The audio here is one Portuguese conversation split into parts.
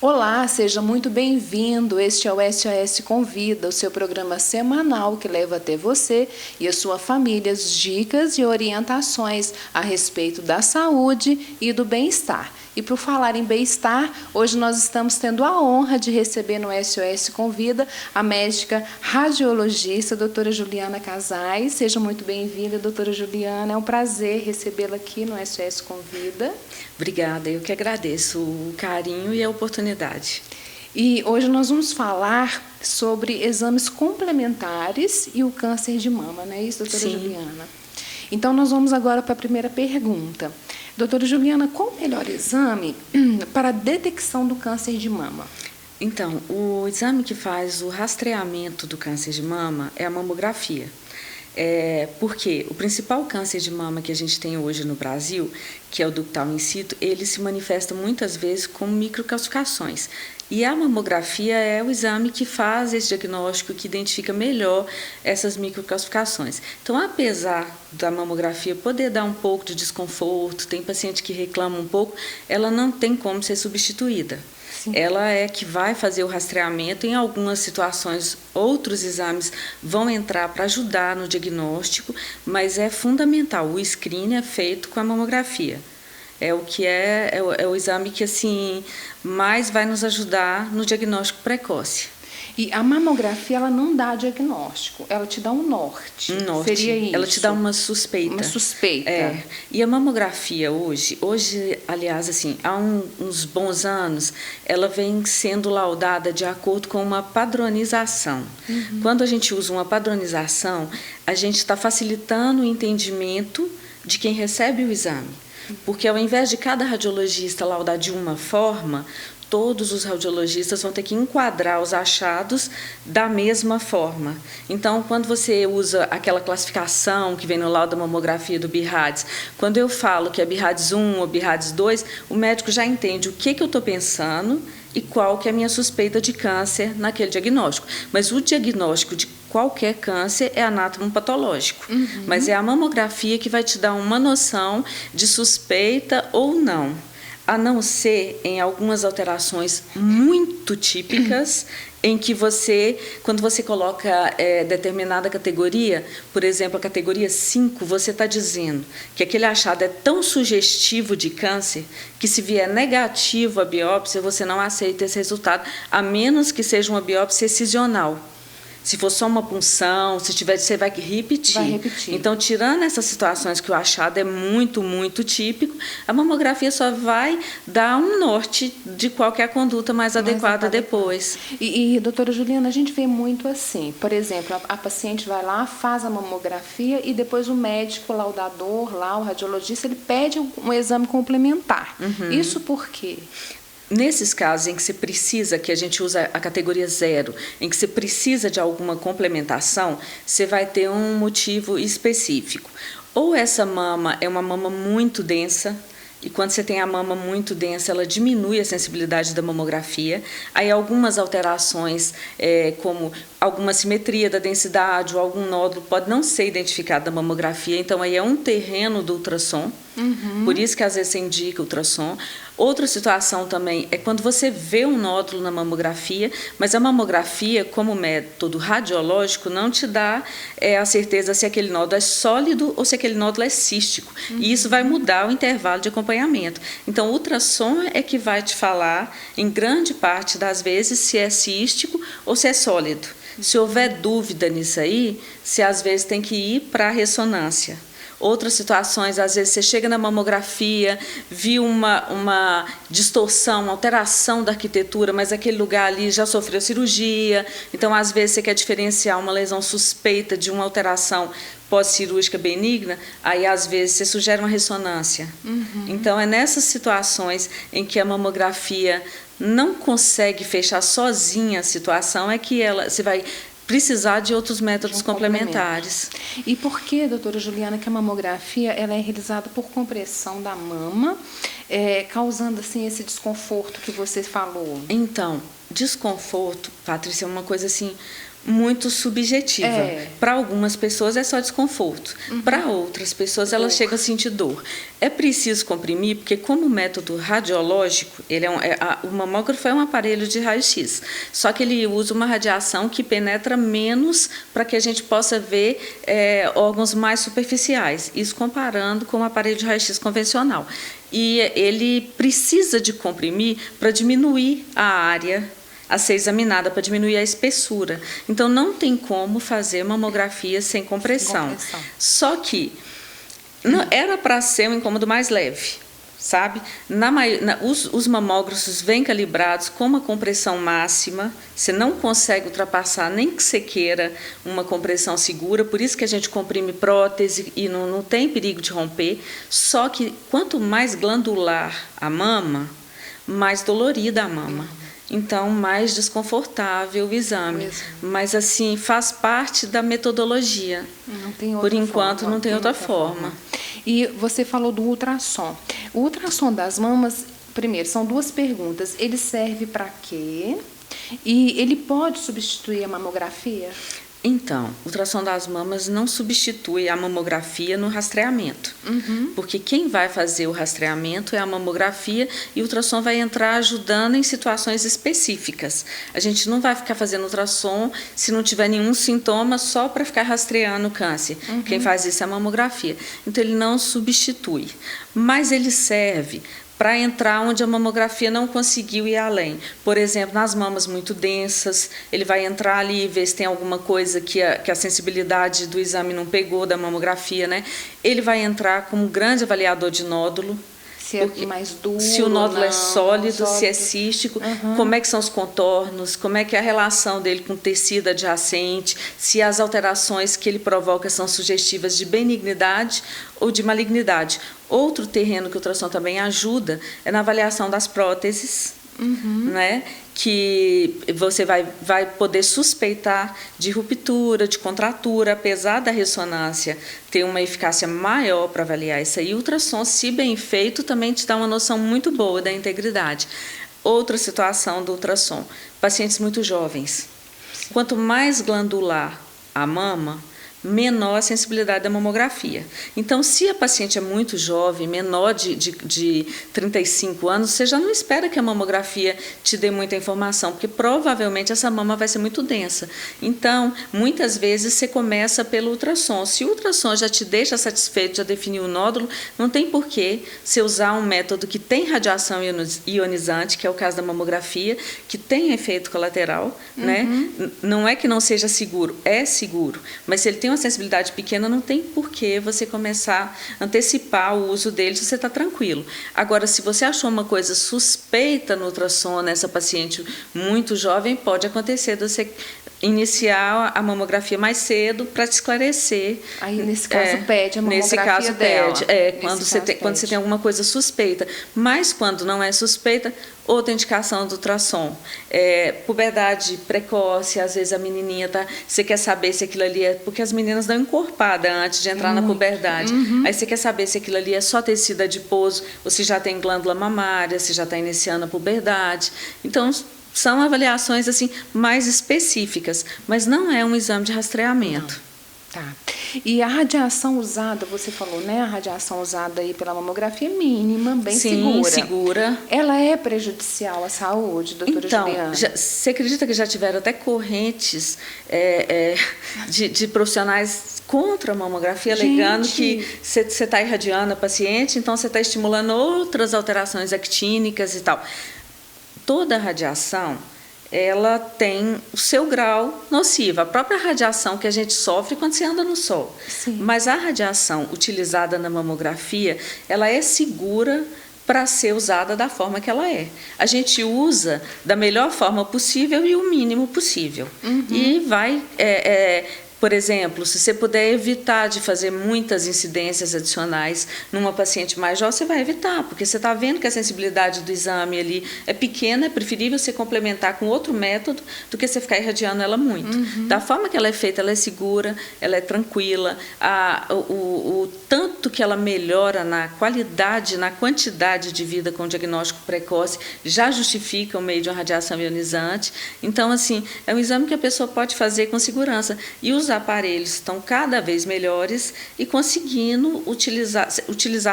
Olá, seja muito bem-vindo. Este é o SOS Convida, o seu programa semanal que leva até você e a sua família as dicas e orientações a respeito da saúde e do bem-estar. E por falar em bem-estar, hoje nós estamos tendo a honra de receber no SOS Convida a médica radiologista, doutora Juliana Casais. Seja muito bem-vinda, doutora Juliana. É um prazer recebê-la aqui no SOS Convida. Obrigada, eu que agradeço o carinho e a oportunidade. E hoje nós vamos falar sobre exames complementares e o câncer de mama, não é isso, doutora Sim. Juliana? Então, nós vamos agora para a primeira pergunta. Doutora Juliana, qual o melhor exame para a detecção do câncer de mama? Então, o exame que faz o rastreamento do câncer de mama é a mamografia. Porque o principal câncer de mama que a gente tem hoje no Brasil, que é o ductal in situ, ele se manifesta muitas vezes como microcalcificações. E a mamografia é o exame que faz esse diagnóstico, que identifica melhor essas microcalcificações. Então, apesar da mamografia poder dar um pouco de desconforto, tem paciente que reclama um pouco, ela não tem como ser substituída. Sim. Ela é que vai fazer o rastreamento. Em algumas situações, outros exames vão entrar para ajudar no diagnóstico, mas é fundamental. O screening é feito com a mamografia. É o exame que assim mais vai nos ajudar no diagnóstico precoce. E a mamografia, ela não dá diagnóstico, ela te dá um norte. Um norte. Seria isso? Ela te dá uma suspeita. Uma suspeita. E a mamografia hoje, aliás, assim, há uns bons anos, ela vem sendo laudada de acordo com uma padronização. Quando a gente usa uma padronização, a gente está facilitando o entendimento de quem recebe o exame. Porque ao invés de cada radiologista laudar de uma forma, todos os radiologistas vão ter que enquadrar os achados da mesma forma. Então, quando você usa aquela classificação que vem no laudo da mamografia do BIRADS, quando eu falo que é BIRADS 1 ou BIRADS 2, o médico já entende o que eu estou pensando e qual que é a minha suspeita de câncer naquele diagnóstico. Mas o diagnóstico de qualquer câncer é anatomopatológico. Mas é a mamografia que vai te dar uma noção de suspeita ou não. A não ser em algumas alterações muito típicas, em que quando você coloca determinada categoria, por exemplo, a categoria 5, você está dizendo que aquele achado é tão sugestivo de câncer que, se vier negativo a biópsia, você não aceita esse resultado, a menos que seja uma biópsia excisional. Se for só uma punção, você vai repetir. Vai repetir. Então, tirando essas situações que o achado é muito, muito típico, a mamografia só vai dar um norte de qual que é a conduta mais adequada depois. E, doutora Juliana, a gente vê muito assim, por exemplo, a paciente vai lá, faz a mamografia e depois o médico laudador, lá, o radiologista, ele pede um exame complementar. Isso por quê? Nesses casos em que você precisa, que a gente usa a categoria 0, em que você precisa de alguma complementação, você vai ter um motivo específico. Ou essa mama é uma mama muito densa, e quando você tem a mama muito densa, ela diminui a sensibilidade da mamografia. Aí algumas alterações, como alguma simetria da densidade ou algum nódulo, pode não ser identificado da mamografia. Então, aí é um terreno do ultrassom. Por isso que às vezes você indica ultrassom. Outra situação também é quando você vê um nódulo na mamografia, mas a mamografia, como método radiológico, não te dá a certeza se aquele nódulo é sólido ou se aquele nódulo é cístico. E isso vai mudar o intervalo de acompanhamento. Então, o ultrassom é que vai te falar, em grande parte das vezes, se é cístico ou se é sólido. Se houver dúvida nisso aí, você às vezes tem que ir para a ressonância. Outras situações, às vezes você chega na mamografia, viu uma distorção, uma alteração da arquitetura, mas aquele lugar ali já sofreu cirurgia. Então, às vezes, você quer diferenciar uma lesão suspeita de uma alteração pós-cirúrgica benigna, aí, às vezes, você sugere uma ressonância. Então, é nessas situações em que a mamografia não consegue fechar sozinha a situação, é que você vai precisar de outros métodos complementares. E por que, doutora Juliana, que a mamografia ela é realizada por compressão da mama, causando assim esse desconforto que você falou? Então, desconforto, Patrícia, é uma coisa assim muito subjetiva. Para algumas pessoas é só desconforto. Para outras pessoas, elas chegam a sentir dor. É preciso comprimir, porque como método radiológico, o mamógrafo é um aparelho de raio-x, só que ele usa uma radiação que penetra menos para que a gente possa ver órgãos mais superficiais, isso comparando com o aparelho de raio-x convencional. E ele precisa de comprimir para diminuir a área a ser examinada, para diminuir a espessura. Então, não tem como fazer mamografia sem compressão. Só que era para ser um incômodo mais leve, sabe? Os mamógrafos vêm calibrados com uma compressão máxima, você não consegue ultrapassar, nem que você queira, uma compressão segura, por isso que a gente comprime prótese e não tem perigo de romper. Só que quanto mais glandular a mama, mais dolorida a mama. Então, mais desconfortável o exame. Mas, assim, faz parte da metodologia. Não tem outra Por enquanto, forma, não tem outra forma. E você falou do ultrassom. O ultrassom das mamas, primeiro, são duas perguntas. Ele serve para quê? E ele pode substituir a mamografia? Então, o ultrassom das mamas não substitui a mamografia no rastreamento, porque quem vai fazer o rastreamento é a mamografia e o ultrassom vai entrar ajudando em situações específicas. A gente não vai ficar fazendo ultrassom se não tiver nenhum sintoma só para ficar rastreando o câncer. Quem faz isso é a mamografia. Então, ele não substitui, mas ele serve para entrar onde a mamografia não conseguiu ir além. Por exemplo, nas mamas muito densas, ele vai entrar ali e ver se tem alguma coisa que a sensibilidade do exame não pegou da mamografia, né? Ele vai entrar como grande avaliador de nódulo. Se é mais duro, se o nódulo é sólido, se é sólido. cístico, como é que são os contornos, como é que é a relação dele com o tecido adjacente, se as alterações que ele provoca são sugestivas de benignidade ou de malignidade. Outro terreno que o ultrassom também ajuda é na avaliação das próteses, né? Que você vai poder suspeitar de ruptura, de contratura, apesar da ressonância ter uma eficácia maior para avaliar isso aí. O ultrassom, se bem feito, também te dá uma noção muito boa da integridade. Outra situação do ultrassom, pacientes muito jovens. Quanto mais glandular a mama, menor a sensibilidade da mamografia. Então, se a paciente é muito jovem, menor de 35 anos, você já não espera que a mamografia te dê muita informação, porque provavelmente essa mama vai ser muito densa. Então, muitas vezes você começa pelo ultrassom. Se o ultrassom já te deixa satisfeito, já definiu o nódulo, não tem porquê você usar um método que tem radiação ionizante, que é o caso da mamografia, que tem efeito colateral, né? Não é que não seja seguro, é seguro, mas se ele tem uma sensibilidade pequena, não tem por que você começar a antecipar o uso dele se você está tranquilo. Agora, se você achou uma coisa suspeita no ultrassom nessa paciente muito jovem, pode acontecer de você iniciar a mamografia mais cedo para te esclarecer. Aí, nesse caso, pede a mamografia nesse caso, dela. Quando você tem alguma coisa suspeita. Mas, quando não é suspeita, outra indicação do ultrassom. Puberdade precoce, às vezes a menininha você quer saber se aquilo ali é... Porque as meninas dão encorpada antes de entrar na puberdade. Aí você quer saber se aquilo ali é só tecido adiposo, ou se já tem glândula mamária, se já está iniciando a puberdade. Então, são avaliações assim mais específicas, mas não é um exame de rastreamento. Tá. E a radiação usada, você falou, né? A radiação usada aí pela mamografia é mínima, bem Sim, segura. segura. Ela é prejudicial à saúde, doutora Juliana? Então, você acredita que já tiveram até correntes de profissionais contra a mamografia, alegando que você está irradiando a paciente, então você está estimulando outras alterações actínicas e tal. Toda radiação, ela tem o seu grau nocivo. A própria radiação que a gente sofre quando você anda no sol. Sim. Mas a radiação utilizada na mamografia, ela é segura para ser usada da forma que ela é. A gente usa da melhor forma possível e o mínimo possível. E vai Por exemplo, se você puder evitar de fazer muitas incidências adicionais numa paciente mais jovem, você vai evitar, porque você está vendo que a sensibilidade do exame ali é pequena, é preferível você complementar com outro método do que você ficar irradiando ela muito. Da forma que ela é feita, ela é segura, ela é tranquila, o tanto que ela melhora na qualidade, na quantidade de vida com diagnóstico precoce, já justifica o meio de uma radiação ionizante. Então, assim, é um exame que a pessoa pode fazer com segurança. E os aparelhos estão cada vez melhores e conseguindo utilizar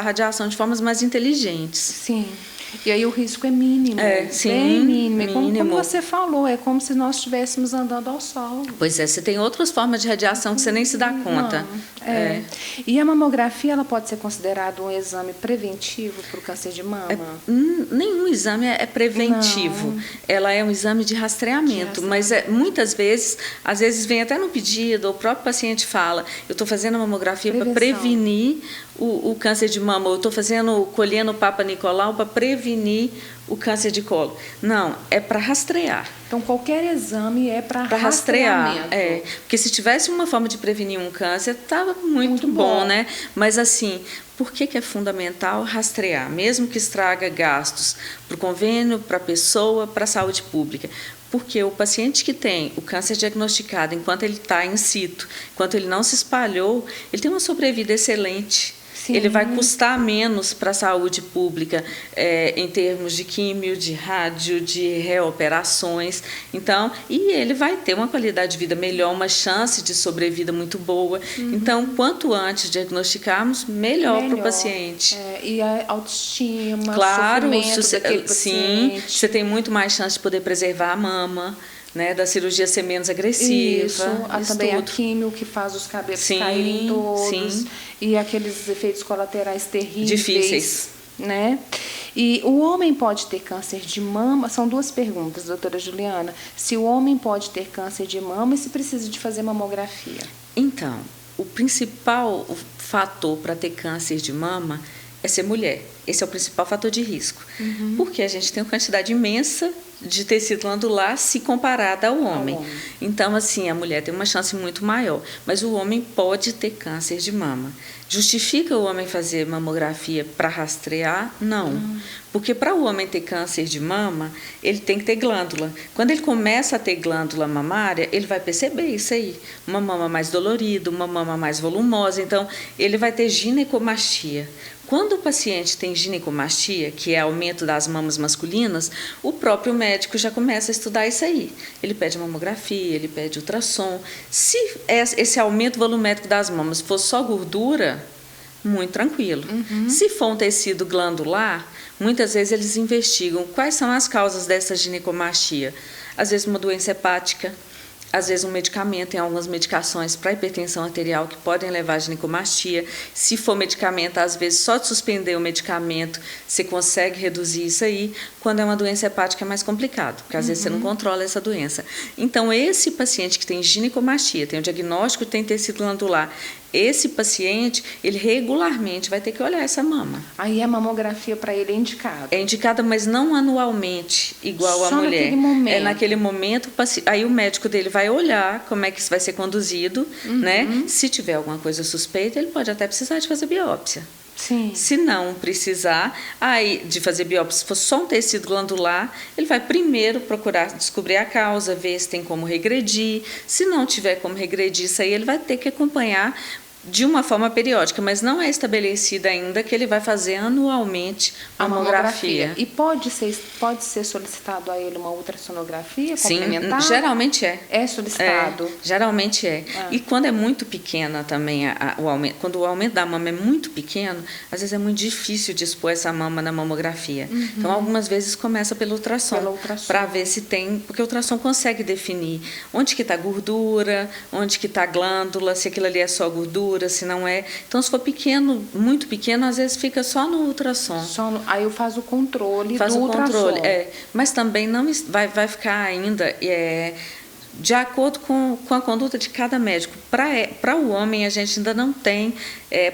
a radiação de formas mais inteligentes. Sim. E aí o risco é mínimo, sim, bem mínimo. mínimo. Como você falou, é como se nós estivéssemos andando ao sol. Pois é, você tem outras formas de radiação que você nem se dá conta. Não, E a mamografia, ela pode ser considerada um exame preventivo para o câncer de mama? Nenhum exame é preventivo. Não. Ela é um exame de rastreamento, mas muitas vezes, às vezes vem até no pedido, o próprio paciente fala, eu estou fazendo a mamografia para prevenir o câncer de mama, ou eu estou colhendo o Papa Nicolau para prevenir o câncer de colo. Não, é para rastrear. Então, qualquer exame é para rastrear. Porque se tivesse uma forma de prevenir um câncer, estava muito bom, né? Mas, assim, por que é fundamental rastrear? Mesmo que estraga gastos para o convênio, para a pessoa, para a saúde pública. Porque o paciente que tem o câncer diagnosticado enquanto ele está in situ, enquanto ele não se espalhou, ele tem uma sobrevida excelente. Sim. Ele vai custar menos para a saúde pública em termos de químio, de rádio, de reoperações. Então, e ele vai ter uma qualidade de vida melhor, uma chance de sobrevida muito boa. Então, quanto antes diagnosticarmos, melhor para o paciente. E a autoestima, claro, sofrimento daquele paciente. Sim, você tem muito mais chance de poder preservar a mama. Né, da cirurgia ser menos agressiva. Isso também tudo. A químio que faz os cabelos caírem todos. E aqueles efeitos colaterais terríveis. Difíceis. Né? E o homem pode ter câncer de mama? São duas perguntas, doutora Juliana. Se o homem pode ter câncer de mama e se precisa de fazer mamografia? Então, o principal fator para ter câncer de mama é ser mulher. Esse é o principal fator de risco. Porque a gente tem uma quantidade imensa de tecido glandular se comparada ao homem. Então, assim, a mulher tem uma chance muito maior. Mas o homem pode ter câncer de mama. Justifica o homem fazer mamografia para rastrear? Não. Porque para o homem ter câncer de mama, ele tem que ter glândula. Quando ele começa a ter glândula mamária, ele vai perceber isso aí. Uma mama mais dolorida, uma mama mais volumosa. Então, ele vai ter ginecomastia. Quando o paciente tem ginecomastia, que é aumento das mamas masculinas, o próprio médico já começa a estudar isso aí. Ele pede mamografia, ele pede ultrassom. Se esse aumento volumétrico das mamas for só gordura, muito tranquilo. Se for um tecido glandular, muitas vezes eles investigam quais são as causas dessa ginecomastia. Às vezes uma doença hepática, às vezes um medicamento, tem algumas medicações para hipertensão arterial que podem levar à ginecomastia. Se for medicamento, às vezes só de suspender o medicamento você consegue reduzir isso aí. Quando é uma doença hepática é mais complicado, porque às vezes você não controla essa doença. Então, esse paciente que tem ginecomastia, tem o diagnóstico de tem tecido glandular, esse paciente, ele regularmente vai ter que olhar essa mama. Aí a mamografia para ele é indicada? É indicada, mas não anualmente, igual a mulher. Só naquele momento? É naquele momento, aí o médico dele vai olhar como é que isso vai ser conduzido, né? Se tiver alguma coisa suspeita, ele pode até precisar de fazer biópsia. Sim. Se não precisar aí de fazer biópsia, se for só um tecido glandular, ele vai primeiro procurar descobrir a causa, ver se tem como regredir. Se não tiver como regredir isso aí, ele vai ter que acompanhar de uma forma periódica, mas não é estabelecida ainda que ele vai fazer anualmente a mamografia. E pode ser solicitado a ele uma ultrassonografia complementar? Sim, geralmente é. É solicitado? Geralmente é. E quando é muito pequena também, o aumento, quando o aumento da mama é muito pequeno, às vezes é muito difícil de expor essa mama na mamografia. Então, algumas vezes começa pelo ultrassom. Para ver se tem, porque o ultrassom consegue definir onde que está gordura, onde que está glândula, se aquilo ali é só gordura, se não é. Então, se for pequeno, muito pequeno, às vezes fica só no ultrassom. Aí eu faço o controle do ultrassom. Mas também não vai ficar ainda de acordo com a conduta de cada médico. Para o homem, a gente ainda não tem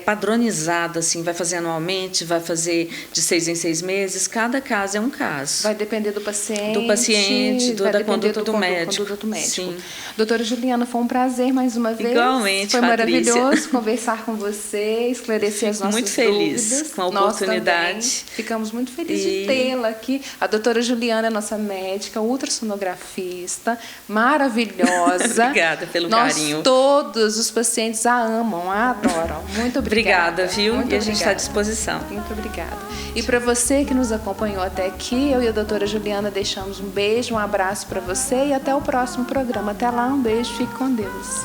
padronizado, assim, vai fazer anualmente, vai fazer de 6 em 6 meses, cada caso é um caso. Vai depender do paciente. Do paciente, da conduta do médico. Conduta do médico. Sim. Doutora Juliana, foi um prazer mais uma vez. Igualmente, foi Patrícia. maravilhoso conversar com você, esclarecer as nossas dúvidas. Muito feliz com a oportunidade. Nós também ficamos muito felizes de tê-la aqui. A doutora Juliana é nossa médica, ultrassonografista, maravilhosa. Obrigada pelo carinho. Todos os pacientes a amam, a adoram. Muito obrigada. Obrigada, viu? Muito e a gente está à disposição. Muito obrigada. E para você que nos acompanhou até aqui, eu e a doutora Juliana deixamos um beijo, um abraço para você e até o próximo programa. Até lá, um beijo, fique com Deus.